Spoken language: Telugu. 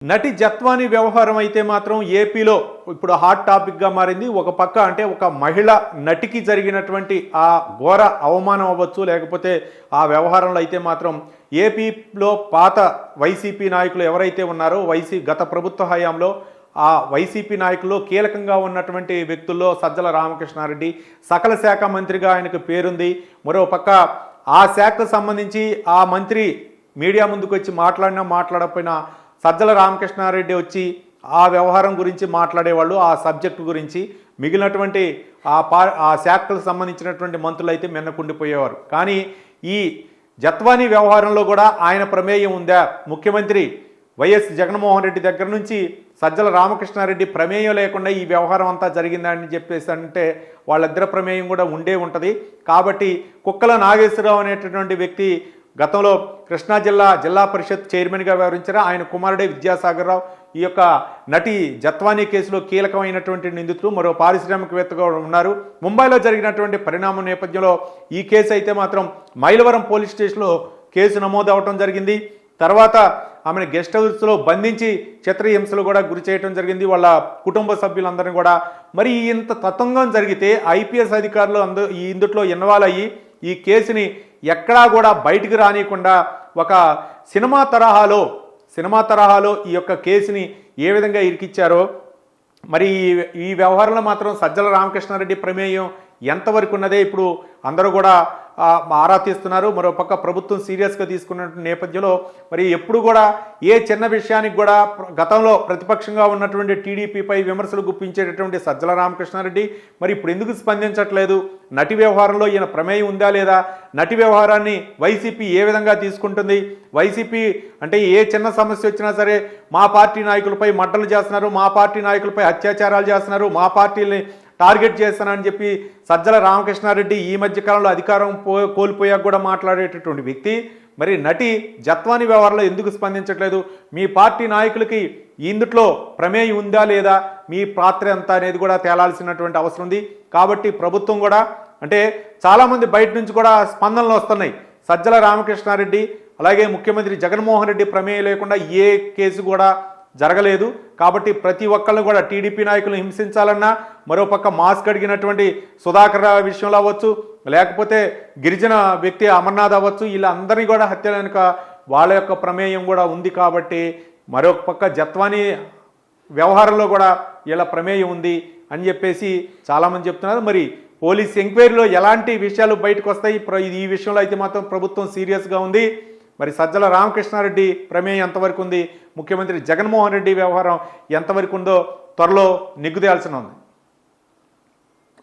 నటి జత్వాని వ్యవహారం అయితే మాత్రం ఏపీలో ఇప్పుడు హాట్ టాపిక్గా మారింది. ఒక పక్క అంటే ఒక మహిళ నటికి జరిగినటువంటి ఆ ఘోర అవమానం అవ్వచ్చు, లేకపోతే ఆ వ్యవహారంలో అయితే మాత్రం ఏపీలో పాత వైసీపీ నాయకులు ఎవరైతే ఉన్నారో గత ప్రభుత్వ హయాంలో ఆ వైసీపీ నాయకుల్లో కీలకంగా ఉన్నటువంటి వ్యక్తుల్లో సజ్జల రామకృష్ణారెడ్డి సకల శాఖ మంత్రిగా ఆయనకు పేరుంది. మరో పక్క ఆ శాఖకు సంబంధించి ఆ మంత్రి మీడియా ముందుకు వచ్చి మాట్లాడకపోయినా సజ్జల రామకృష్ణారెడ్డి వచ్చి ఆ వ్యవహారం గురించి మాట్లాడేవాళ్ళు, ఆ సబ్జెక్టు గురించి. మిగిలినటువంటి ఆ శాఖలకు సంబంధించినటువంటి మంత్రులు అయితే మిన్నకుండిపోయేవారు. కానీ ఈ జత్వాని వ్యవహారంలో కూడా ఆయన ప్రమేయం ఉందా? ముఖ్యమంత్రి వైఎస్ జగన్మోహన్ రెడ్డి దగ్గర నుంచి సజ్జల రామకృష్ణారెడ్డి ప్రమేయం లేకుండా ఈ వ్యవహారం అంతా జరిగిందని చెప్పేసి అంటే వాళ్ళిద్దరి ప్రమేయం కూడా ఉండే ఉంటుంది. కాబట్టి కుక్కల నాగేశ్వరరావు అనేటటువంటి వ్యక్తి గతంలో కృష్ణా జిల్లా పరిషత్ చైర్మన్గా వ్యవహరించారు. ఆయన కుమారుడే విద్యాసాగర్ రావు ఈ యొక్క నటి జత్వానీ కేసులో కీలకమైనటువంటి నిందితులు. మరో పారిశ్రామికవేత్తగా ఉన్నారు. ముంబైలో జరిగినటువంటి పరిణామం నేపథ్యంలో ఈ కేసు అయితే మాత్రం మైలవరం పోలీస్ స్టేషన్లో కేసు నమోదు అవటం జరిగింది. తర్వాత ఆమెను గెస్ట్ హౌస్లో బంధించి చిత్రహింసలు కూడా గురి చేయడం జరిగింది, వాళ్ళ కుటుంబ సభ్యులందరినీ కూడా. మరి ఇంత తతంగం జరిగితే ఐపీఎస్ అధికారులు ఇందుట్లో ఇన్వాల్వ్ అయ్యి ఈ కేసుని ఎక్కడా కూడా బయటికి రానియకుండా ఒక సినిమా తరహాలో ఈ యొక్క కేసుని ఏ విధంగా ఇరికిచ్చారో, మరి ఈ వ్యవహారంలో మాత్రం సజ్జల రామకృష్ణారెడ్డి ప్రమేయం ఎంతవరకు ఉన్నదే ఇప్పుడు అందరూ కూడా ఆరా తీస్తున్నారు. మరోపక్క ప్రభుత్వం సీరియస్గా తీసుకున్న నేపథ్యంలో మరి ఎప్పుడు కూడా ఏ చిన్న విషయానికి కూడా గతంలో ప్రతిపక్షంగా ఉన్నటువంటి టీడీపీపై విమర్శలు గుప్పించేటటువంటి సజ్జల రామకృష్ణారెడ్డి మరి ఇప్పుడు ఎందుకు స్పందించట్లేదు? నటి వ్యవహారంలో ఈయన ప్రమేయం ఉందా లేదా? నటి వ్యవహారాన్ని వైసీపీ ఏ విధంగా తీసుకుంటుంది? వైసీపీ అంటే ఏ చిన్న సమస్య వచ్చినా సరే మా పార్టీ నాయకులపై మడ్డలు చేస్తున్నారు, మా పార్టీ నాయకులపై అత్యాచారాలు చేస్తున్నారు, మా పార్టీని టార్గెట్ చేస్తానని చెప్పి సజ్జల రామకృష్ణారెడ్డి ఈ మధ్య కాలంలో అధికారం కోల్పోయాక కూడా మాట్లాడేటటువంటి వ్యక్తి మరి నటి జత్వాని వ్యవహారంలో ఎందుకు స్పందించట్లేదు? మీ పార్టీ నాయకులకి ఇందుట్లో ప్రమేయం ఉందా లేదా, మీ పాత్ర ఎంత అనేది కూడా తేలాల్సినటువంటి అవసరం ఉంది. కాబట్టి ప్రభుత్వం కూడా అంటే చాలామంది బయట నుంచి కూడా స్పందనలు వస్తున్నాయి. సజ్జల రామకృష్ణారెడ్డి అలాగే ముఖ్యమంత్రి జగన్మోహన్ రెడ్డి ప్రమేయం లేకుండా ఏ కేసు కూడా జరగలేదు. కాబట్టి ప్రతి ఒక్కళ్ళని కూడా టీడీపీ నాయకులను హింసించాలన్నా, మరోపక్క మాస్క్ అడిగినటువంటి సుధాకర్ విషయంలో అవ్వచ్చు, లేకపోతే గిరిజన వ్యక్తి అమర్నాథ్ అవ్వచ్చు, వీళ్ళందరినీ కూడా హత్యల వెనుక వాళ్ళ యొక్క ప్రమేయం కూడా ఉంది. కాబట్టి మరొక పక్క జత్వానీ వ్యవహారంలో కూడా వీళ్ళ ప్రమేయం ఉంది అని చెప్పేసి చాలామంది చెప్తున్నారు. మరి పోలీస్ ఎంక్వైరీలో ఎలాంటి విషయాలు బయటకు వస్తాయి? ఈ విషయంలో అయితే మాత్రం ప్రభుత్వం సీరియస్గా ఉంది. మరి సజ్జల రామకృష్ణారెడ్డి ప్రమేయం ఎంతవరకు ఉంది, ముఖ్యమంత్రి జగన్మోహన్ రెడ్డి వ్యవహారం ఎంతవరకు ఉందో త్వరలో నిగ్గుదేయాల్సి ఉంది.